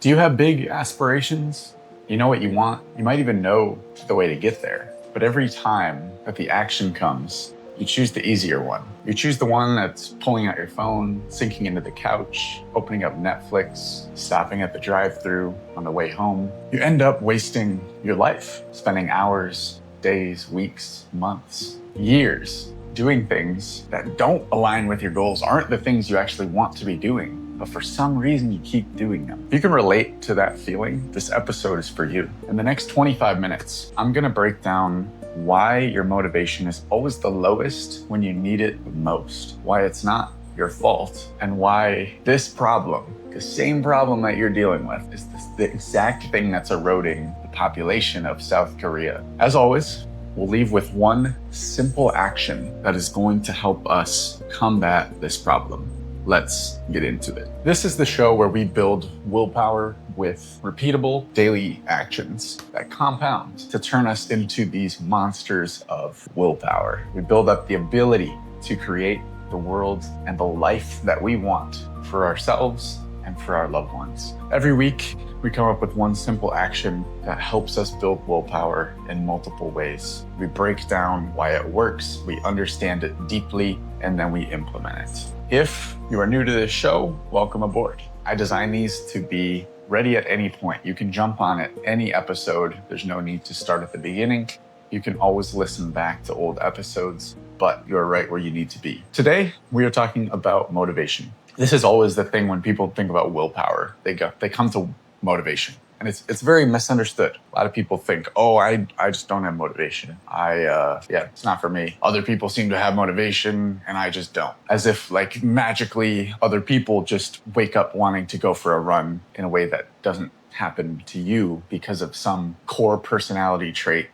Do you have big aspirations? You know what you want. You might even know the way to get there. But every time that the action comes, you choose the easier one. You choose the one that's pulling out your phone, sinking into the couch, opening up Netflix, stopping at the drive-thru on the way home. You end up wasting your life, spending hours, days, weeks, months, years doing things that don't align with your goals, aren't the things you actually want to be doing. But for some reason, you keep doing them. If you can relate to that feeling, this episode is for you. In the next 25 minutes, I'm gonna break down why your motivation is always the lowest when you need it the most, why it's not your fault, and why this problem, the same problem that you're dealing with, is the exact thing that's eroding the population of South Korea. As always, we'll leave with one simple action that is going to help us combat this problem. Let's get into it. This is the show where we build willpower with repeatable daily actions that compound to turn us into these monsters of willpower. We build up the ability to create the world and the life that we want for ourselves and for our loved ones. Every week, we come up with one simple action that helps us build willpower in multiple ways. We break down why it works, we understand it deeply, and then we implement it. If you are new to this show, welcome aboard. I designed these to be ready at any point. You can jump on at any episode. There's no need to start at the beginning. You can always listen back to old episodes, but you're right where you need to be. Today, we are talking about motivation. This is always the thing when people think about willpower. They come to motivation. And it's very misunderstood. A lot of people think, oh, I just don't have motivation. It's not for me. Other people seem to have motivation and I just don't. As if like magically other people just wake up wanting to go for a run in a way that doesn't happen to you because of some core personality trait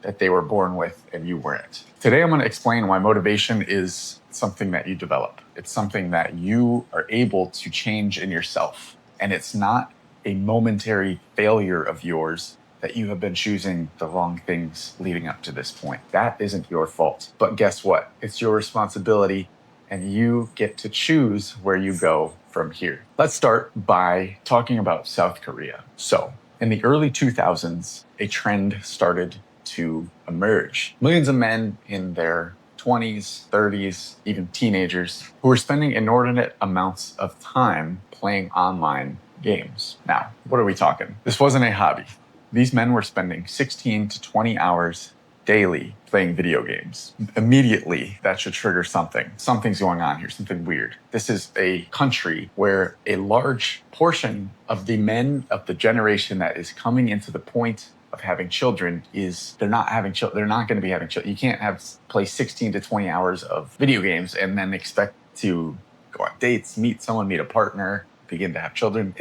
that they were born with and you weren't. Today, I'm going to explain why motivation is something that you develop. It's something that you are able to change in yourself. And it's not a momentary failure of yours that you have been choosing the wrong things leading up to this point. That isn't your fault. But guess what? It's your responsibility and you get to choose where you go from here. Let's start by talking about South Korea. So in the early 2000s, a trend started to emerge. Millions of men in their 20s, 30s, even teenagers who were spending inordinate amounts of time playing online games. Now, what are we talking? This wasn't a hobby. These men were spending 16 to 20 hours daily playing video games. Immediately, that should trigger something. Something's going on here, something weird. This is a country where a large portion of the men of the generation that is coming into the point of having children they're not going to be having children. You can't play 16 to 20 hours of video games and then expect to go on dates, meet a partner, begin to have children.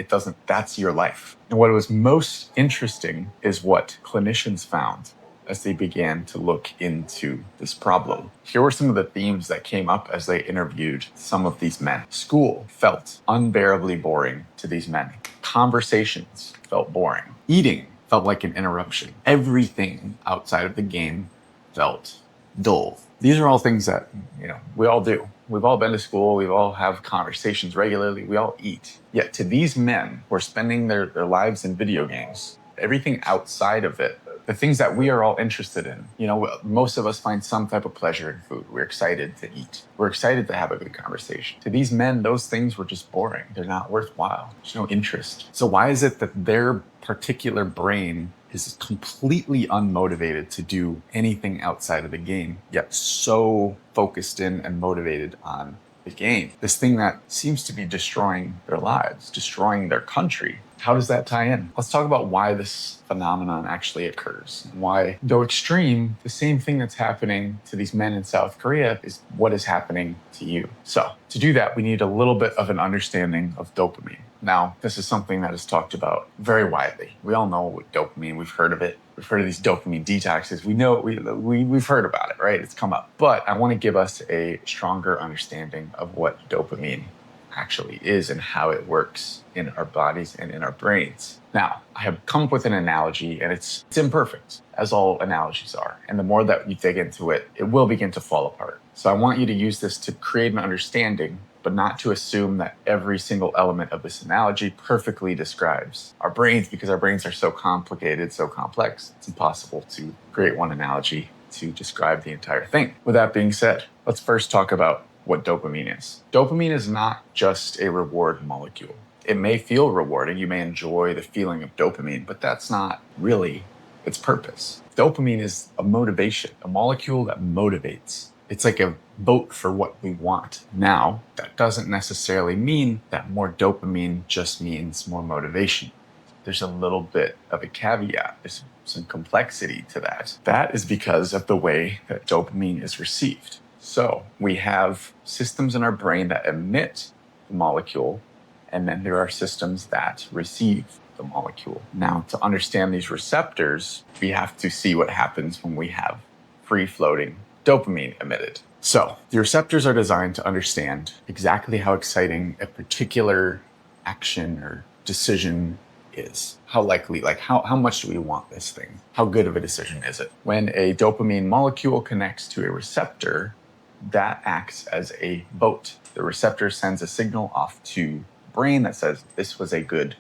That's your life. And what was most interesting is what clinicians found as they began to look into this problem. Here were some of the themes that came up as they interviewed some of these men. School felt unbearably boring to these men. Conversations felt boring. Eating felt like an interruption. Everything outside of the game felt dull. These are all things that, we all do. We've all been to school. We all have conversations regularly. We all eat. Yet to these men who are spending their lives in video games, everything outside of it, the things that we are all interested in, most of us find some type of pleasure in food. We're excited to eat. We're excited to have a good conversation. To these men, those things were just boring. They're not worthwhile. There's no interest. So why is it that their particular brain is completely unmotivated to do anything outside of the game, yet so focused in and motivated on the game? This thing that seems to be destroying their lives, destroying their country. How does that tie in? Let's talk about why this phenomenon actually occurs. Why, though extreme, the same thing that's happening to these men in South Korea is what is happening to you. So to do that, we need a little bit of an understanding of dopamine. Now, this is something that is talked about very widely. We all know what dopamine, we've heard of it. We've heard of these dopamine detoxes. We know, we've heard about it, right? It's come up. But I want to give us a stronger understanding of what dopamine actually is and how it works in our bodies and in our brains. Now, I have come up with an analogy, and it's imperfect, as all analogies are. And the more that you dig into it, it will begin to fall apart. So I want you to use this to create an understanding, but not to assume that every single element of this analogy perfectly describes our brains, because our brains are so complicated, so complex. It's impossible to create one analogy to describe the entire thing. With that being said, let's first talk about what dopamine is. Dopamine is not just a reward molecule. It may feel rewarding. You may enjoy the feeling of dopamine, but that's not really its purpose. Dopamine is a motivation, a molecule that motivates. It's like a vote for what we want. Now, that doesn't necessarily mean that more dopamine just means more motivation. There's a little bit of a caveat. There's some complexity to that. That is because of the way that dopamine is received. So we have systems in our brain that emit the molecule, and then there are systems that receive the molecule. Now, to understand these receptors, we have to see what happens when we have free-floating dopamine emitted. So the receptors are designed to understand exactly how exciting a particular action or decision is. How likely, how much do we want this thing? How good of a decision is it? When a dopamine molecule connects to a receptor, that acts as a vote. The receptor sends a signal off to the brain that says this was a good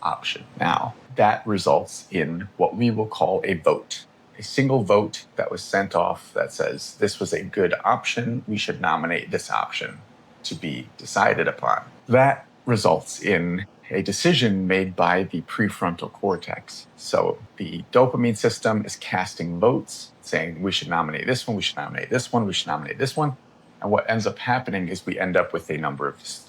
option. Now, that results in what we will call a vote. A single vote that was sent off that says this was a good option, we should nominate this option to be decided upon. That results in a decision made by the prefrontal cortex. So the dopamine system is casting votes, saying we should nominate this one, we should nominate this one, we should nominate this one. And what ends up happening is we end up with a number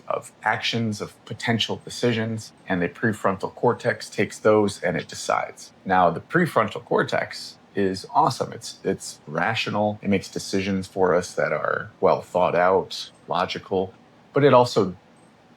of actions, of potential decisions, and the prefrontal cortex takes those and it decides. Now, the prefrontal cortex is awesome. It's rational. It makes decisions for us that are well thought out, logical, but it also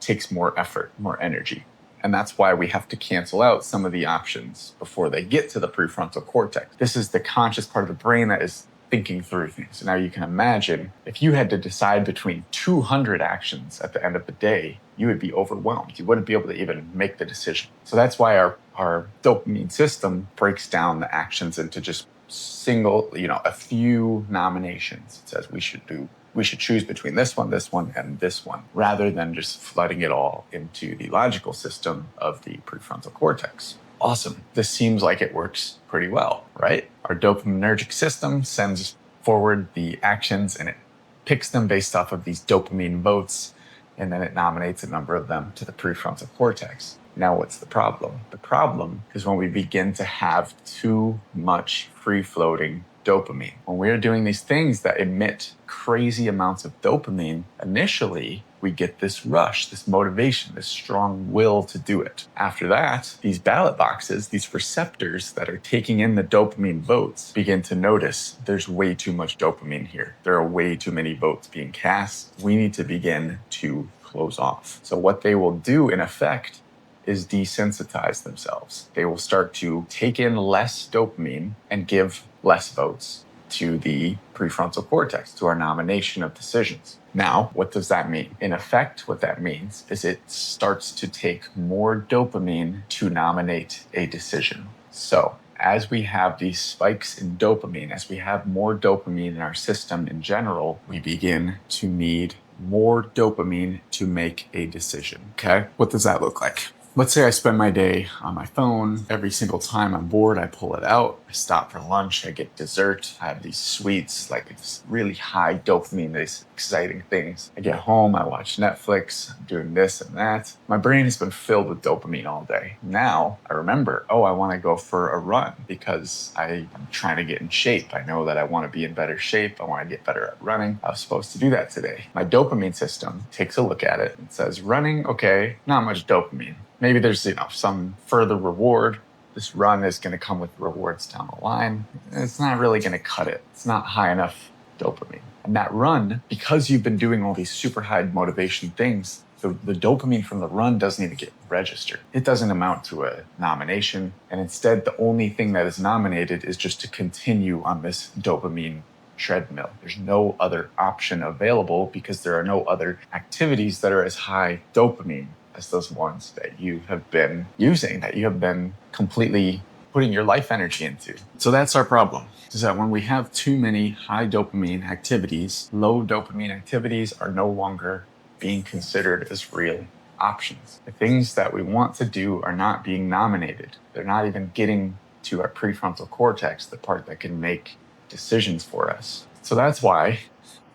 takes more effort, more energy. And that's why we have to cancel out some of the options before they get to the prefrontal cortex. This is the conscious part of the brain that is thinking through things. So now you can imagine if you had to decide between 200 actions at the end of the day, you would be overwhelmed. You wouldn't be able to even make the decision. So that's why our dopamine system breaks down the actions into just single, a few nominations. It says we should choose between this one, and this one, rather than just flooding it all into the logical system of the prefrontal cortex. Awesome. This seems like it works pretty well, right? Our dopaminergic system sends forward the actions and it picks them based off of these dopamine votes, and then it nominates a number of them to the prefrontal cortex. Now, what's the problem? The problem is when we begin to have too much free-floating dopamine. When we're doing these things that emit crazy amounts of dopamine, initially we get this rush, this motivation, this strong will to do it. After that, these ballot boxes, these receptors that are taking in the dopamine votes, begin to notice there's way too much dopamine here. There are way too many votes being cast. We need to begin to close off. So what they will do in effect is desensitize themselves. They will start to take in less dopamine and give less votes to the prefrontal cortex, to our nomination of decisions. Now, what does that mean? In effect, what that means is it starts to take more dopamine to nominate a decision. So, as we have these spikes in dopamine, as we have more dopamine in our system in general, we begin to need more dopamine to make a decision. Okay? What does that look like? Let's say I spend my day on my phone. Every single time I'm bored, I pull it out. I stop for lunch. I get dessert. I have these sweets, like it's really high dopamine, these exciting things. I get home. I watch Netflix. I'm doing this and that. My brain has been filled with dopamine all day. Now I remember, I want to go for a run because I'm trying to get in shape. I know that I want to be in better shape. I want to get better at running. I was supposed to do that today. My dopamine system takes a look at it and says, running, okay, not much dopamine. Maybe there's, some further reward. This run is going to come with rewards down the line. It's not really going to cut it. It's not high enough dopamine. And that run, because you've been doing all these super high motivation things, the dopamine from the run doesn't even get registered. It doesn't amount to a nomination. And instead, the only thing that is nominated is just to continue on this dopamine treadmill. There's no other option available because there are no other activities that are as high dopamine as those ones that you have been using, that you have been completely putting your life energy into. So that's our problem, is that when we have too many high dopamine activities, low dopamine activities are no longer being considered as real options. The things that we want to do are not being nominated. They're not even getting to our prefrontal cortex, the part that can make decisions for us. So that's why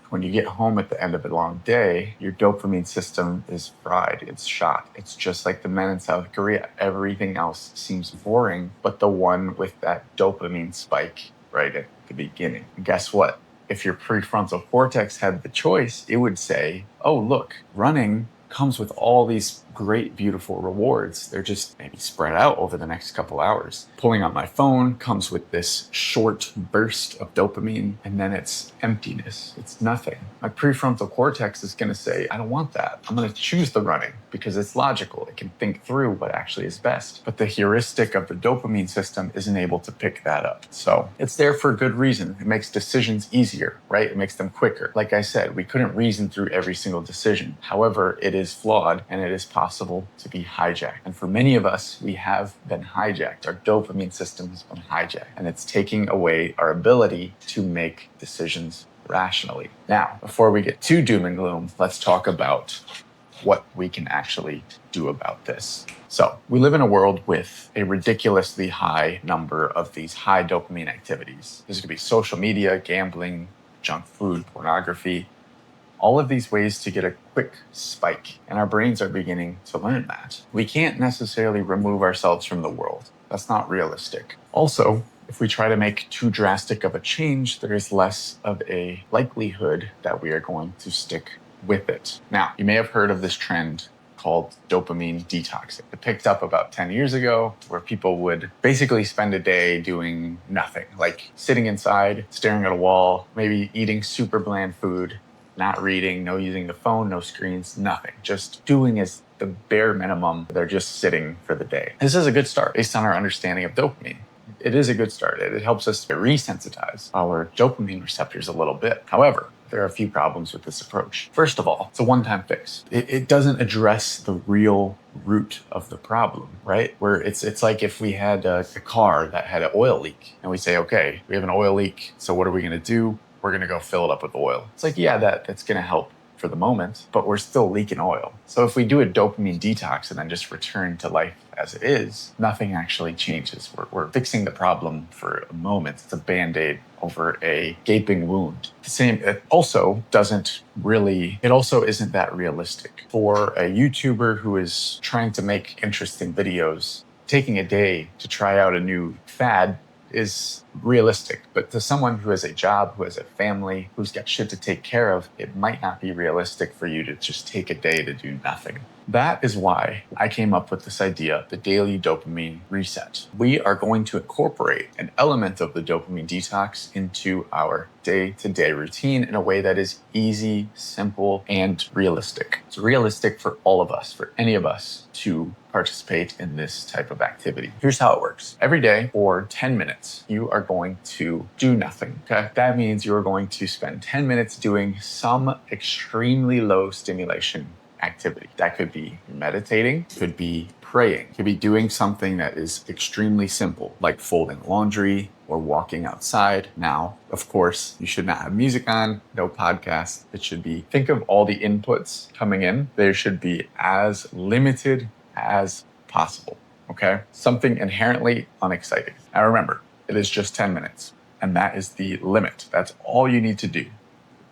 when you get home at the end of a long day, your dopamine system is fried, it's shot. It's just like the men in South Korea. Everything else seems boring, but the one with that dopamine spike right at the beginning. And guess what? If your prefrontal cortex had the choice, it would say, oh, look, running comes with all these great, beautiful rewards. They're just maybe spread out over the next couple hours. Pulling out my phone comes with this short burst of dopamine, and then it's emptiness. It's nothing. My prefrontal cortex is going to say, I don't want that. I'm going to choose the running because it's logical. It can think through what actually is best. But the heuristic of the dopamine system isn't able to pick that up. So it's there for a good reason. It makes decisions easier, right? It makes them quicker. Like I said, we couldn't reason through every single decision. However, it is flawed and it is possible to be hijacked. And for many of us, we have been hijacked. Our dopamine system has been hijacked, and it's taking away our ability to make decisions rationally. Now, before we get too doom and gloom, let's talk about what we can actually do about this. So we live in a world with a ridiculously high number of these high dopamine activities. This could be social media, gambling, junk food, pornography, all of these ways to get a quick spike. And our brains are beginning to learn that. We can't necessarily remove ourselves from the world. That's not realistic. Also, if we try to make too drastic of a change, there is less of a likelihood that we are going to stick with it. Now, you may have heard of this trend called dopamine detoxing. It picked up about 10 years ago, where people would basically spend a day doing nothing, like sitting inside, staring at a wall, maybe eating super bland food, not reading, no using the phone, no screens, nothing. Just doing is the bare minimum. They're just sitting for the day. This is a good start based on our understanding of dopamine. It is a good start. It helps us resensitize our dopamine receptors a little bit. However, there are a few problems with this approach. First of all, it's a one-time fix. It doesn't address the real root of the problem, right? Where it's like if we had a car that had an oil leak and we say, okay, we have an oil leak, so what are we gonna do? We're going to go fill it up with oil. It's like, yeah, that's going to help for the moment, but we're still leaking oil. So if we do a dopamine detox and then just return to life as it is, nothing actually changes. We're fixing the problem for a moment. It's a Band-Aid over a gaping wound. The same, it also isn't that realistic. For a YouTuber who is trying to make interesting videos, taking a day to try out a new fad is realistic. But to someone who has a job, who has a family, who's got shit to take care of, it might not be realistic for you to just take a day to do nothing. That is why I came up with this idea, the daily dopamine reset. We are going to incorporate an element of the dopamine detox into our day-to-day routine in a way that is easy, simple, and realistic. It's realistic for all of us, for any of us to participate in this type of activity. Here's how it works. Every day for 10 minutes, you are going to do nothing, okay? That means you are going to spend 10 minutes doing some extremely low stimulation activity. That could be meditating, could be praying, could be doing something that is extremely simple, like folding laundry or walking outside. Now, of course, you should not have music on, no podcast. It should be, think of all the inputs coming in. They should be as limited as possible, okay? Something inherently unexciting. Now remember, it is just 10 minutes, and that is the limit. That's all you need to do.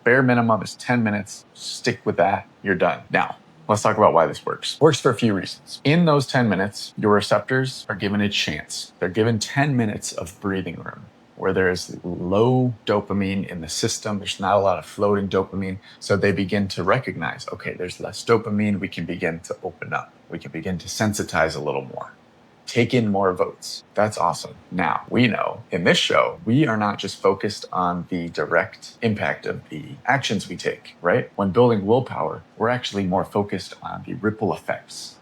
Bare minimum is 10 minutes. Stick with that. You're done. Now, let's talk about why this works. It works for a few reasons. In those 10 minutes, your receptors are given a chance. They're given 10 minutes of breathing room where there is low dopamine in the system. There's not a lot of floating dopamine. So they begin to recognize, okay, there's less dopamine. We can begin to open up. We can begin to sensitize a little more. Take in more votes. That's awesome. Now, we know in this show, we are not just focused on the direct impact of the actions we take, right? When building willpower, we're actually more focused on the ripple effects,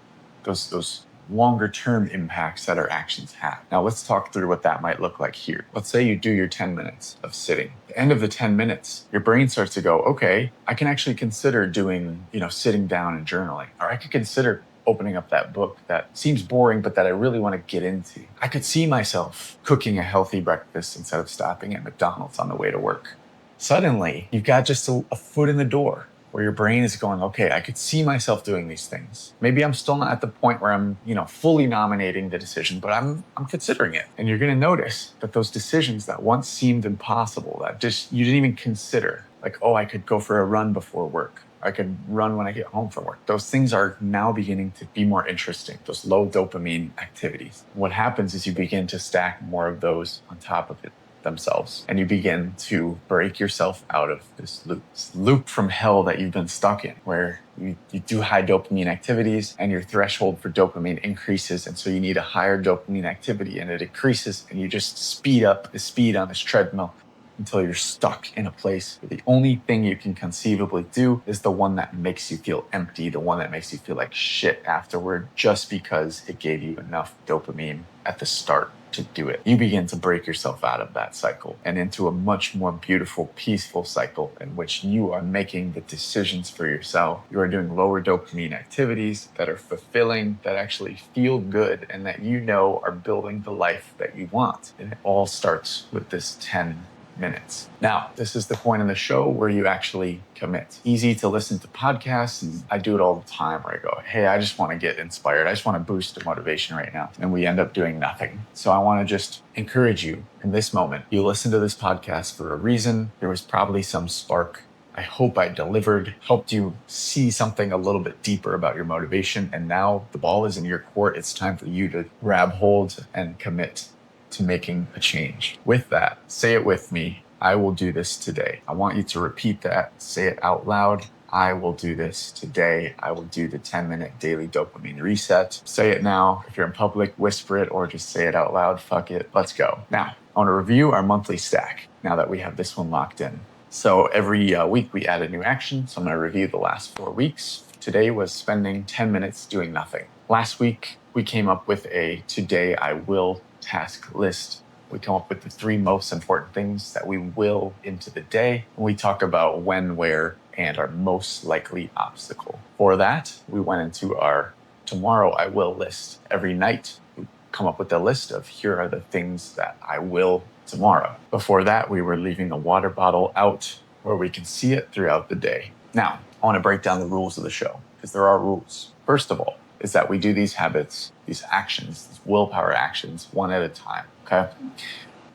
those longer term impacts that our actions have. Now, let's talk through what that might look like here. Let's say you do your 10 minutes of sitting. At the end of the 10 minutes, your brain starts to go, okay, I can actually consider doing, sitting down and journaling, or I could consider opening up that book that seems boring, but that I really want to get into. I could see myself cooking a healthy breakfast instead of stopping at McDonald's on the way to work. Suddenly, you've got just a foot in the door. where your brain is going, okay, I could see myself doing these things. Maybe I'm still not at the point where I'm, fully nominating the decision, but I'm considering it. And you're going to notice that those decisions that once seemed impossible, that just you didn't even consider, like, oh, I could go for a run before work. I could run when I get home from work. Those things are now beginning to be more interesting, those low dopamine activities. What happens is you begin to stack more of those on top of it themselves, and you begin to break yourself out of this loop from hell that you've been stuck in, where you do high dopamine activities and your threshold for dopamine increases, and so you need a higher dopamine activity and it increases, and you just speed up the speed on this treadmill until you're stuck in a place where the only thing you can conceivably do is the one that makes you feel empty, the one that makes you feel like shit afterward, just because it gave you enough dopamine at the start to do it. You begin to break yourself out of that cycle and into a much more beautiful, peaceful cycle in which you are making the decisions for yourself. You are doing lower dopamine activities that are fulfilling, that actually feel good, and that are building the life that you want. And it all starts with this 10 minutes. Now, this is the point in the show where you actually commit. Easy to listen to podcasts, and I do it all the time where I go, hey, I just want to get inspired. I just want to boost the motivation right now. And we end up doing nothing. So I want to just encourage you in this moment. You listen to this podcast for a reason. There was probably some spark. I hope I delivered, helped you see something a little bit deeper about your motivation. And now the ball is in your court. It's time for you to grab hold and commit to making a change. With that, say it with me. I will do this today. I want you to repeat that. Say it out loud. I will do this today. I will do the 10-minute daily dopamine reset. Say it now. If you're in public, whisper it or just say it out loud. Fuck it. Let's go. Now, I want to review our monthly stack now that we have this one locked in. So every week we add a new action. So I'm going to review the last 4 weeks. Today was spending 10 minutes doing nothing. Last week, we came up with a today I will task list. We come up with the 3 most important things that we will into the day. And we talk about when, where, and our most likely obstacle. For that, we went into our tomorrow I will list. Every night, we come up with a list of here are the things that I will tomorrow. Before that, we were leaving the water bottle out where we can see it throughout the day. Now, I want to break down the rules of the show because there are rules. First of all, is that we do these habits, these actions, these willpower actions, one at a time, okay?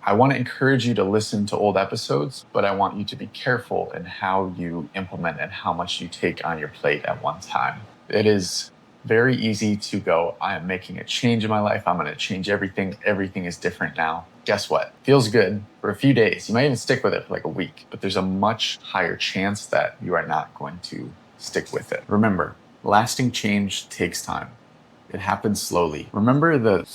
I want to encourage you to listen to old episodes, but I want you to be careful in how you implement and how much you take on your plate at one time. It is very easy to go, I am making a change in my life. I'm going to change everything. Everything is different now. Guess what? Feels good for a few days. You might even stick with it for like a week, but there's a much higher chance that you are not going to stick with it. Remember, lasting change takes time. It happens slowly. Remember the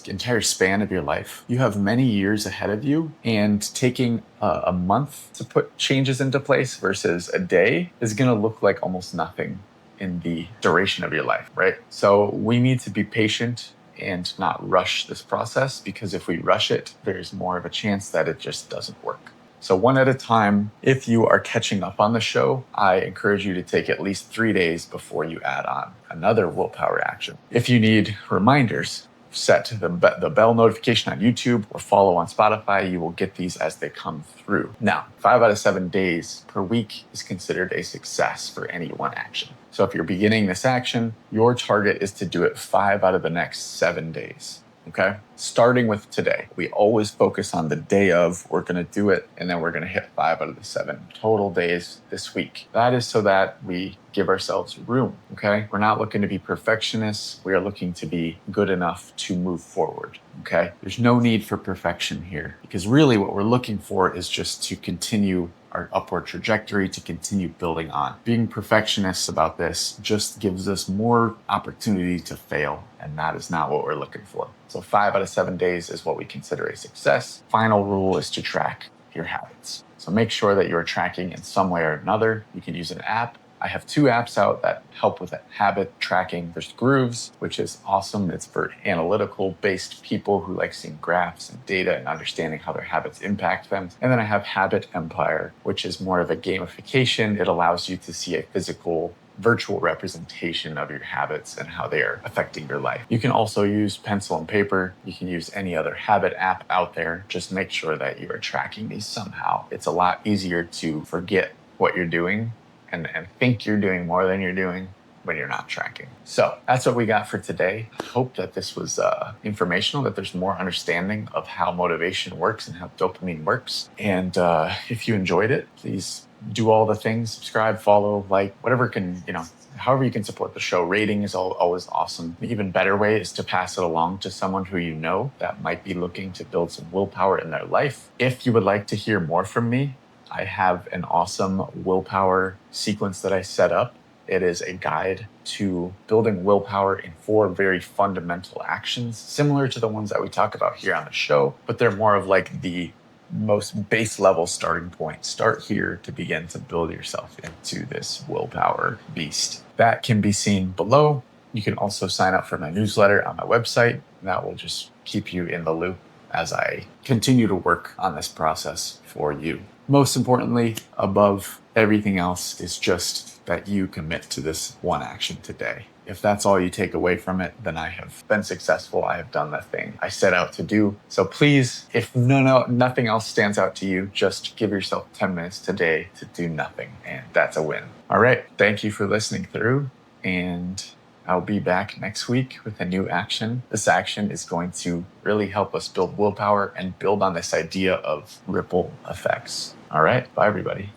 entire span of your life. You have many years ahead of you, and taking a month to put changes into place versus a day is going to look like almost nothing in the duration of your life, right? So we need to be patient and not rush this process, because if we rush it, there's more of a chance that it just doesn't work. So one at a time. If you are catching up on the show, I encourage you to take at least 3 days before you add on another willpower action. If you need reminders, set the bell notification on YouTube or follow on Spotify. You will get these as they come through. Now, 5 out of 7 days per week is considered a success for any one action. So if you're beginning this action, your target is to do it 5 out of the next 7 days. Okay? Starting with today, we always focus on the day of, we're going to do it, and then we're going to hit 5 out of the 7 total days this week. That is so that we give ourselves room, okay? We're not looking to be perfectionists. We are looking to be good enough to move forward, okay? There's no need for perfection here, because really what we're looking for is just to continue our upward trajectory, to continue building on. Being perfectionists about this just gives us more opportunity to fail, and that is not what we're looking for. So 5 out of 7 days is what we consider a success. Final rule is to track your habits. So make sure that you're tracking in some way or another. You can use an app. I have 2 apps out that help with habit tracking. There's Grooves, which is awesome. It's for analytical-based people who like seeing graphs and data and understanding how their habits impact them. And then I have Habit Empire, which is more of a gamification. It allows you to see a physical, virtual representation of your habits and how they are affecting your life. You can also use pencil and paper. You can use any other habit app out there. Just make sure that you are tracking these somehow. It's a lot easier to forget what you're doing and think you're doing more than you're doing when you're not tracking. So that's what we got for today. I hope that this was informational, that there's more understanding of how motivation works and how dopamine works. And if you enjoyed it, please do all the things, subscribe, follow, like, whatever can, however you can support the show. Rating is always awesome. The even better way is to pass it along to someone who you know that might be looking to build some willpower in their life. If you would like to hear more from me, I have an awesome willpower sequence that I set up. It is a guide to building willpower in 4 very fundamental actions, similar to the ones that we talk about here on the show, but they're more of like the most base level starting point. Start here to begin to build yourself into this willpower beast. That can be seen below. You can also sign up for my newsletter on my website. That will just keep you in the loop as I continue to work on this process for you. Most importantly, above everything else, is just that you commit to this one action today. If that's all you take away from it, then I have been successful. I have done the thing I set out to do. So please, if nothing else stands out to you, just give yourself 10 minutes today to do nothing, and that's a win. All right. Thank you for listening through, and I'll be back next week with a new action. This action is going to really help us build willpower and build on this idea of ripple effects. All right. Bye, everybody.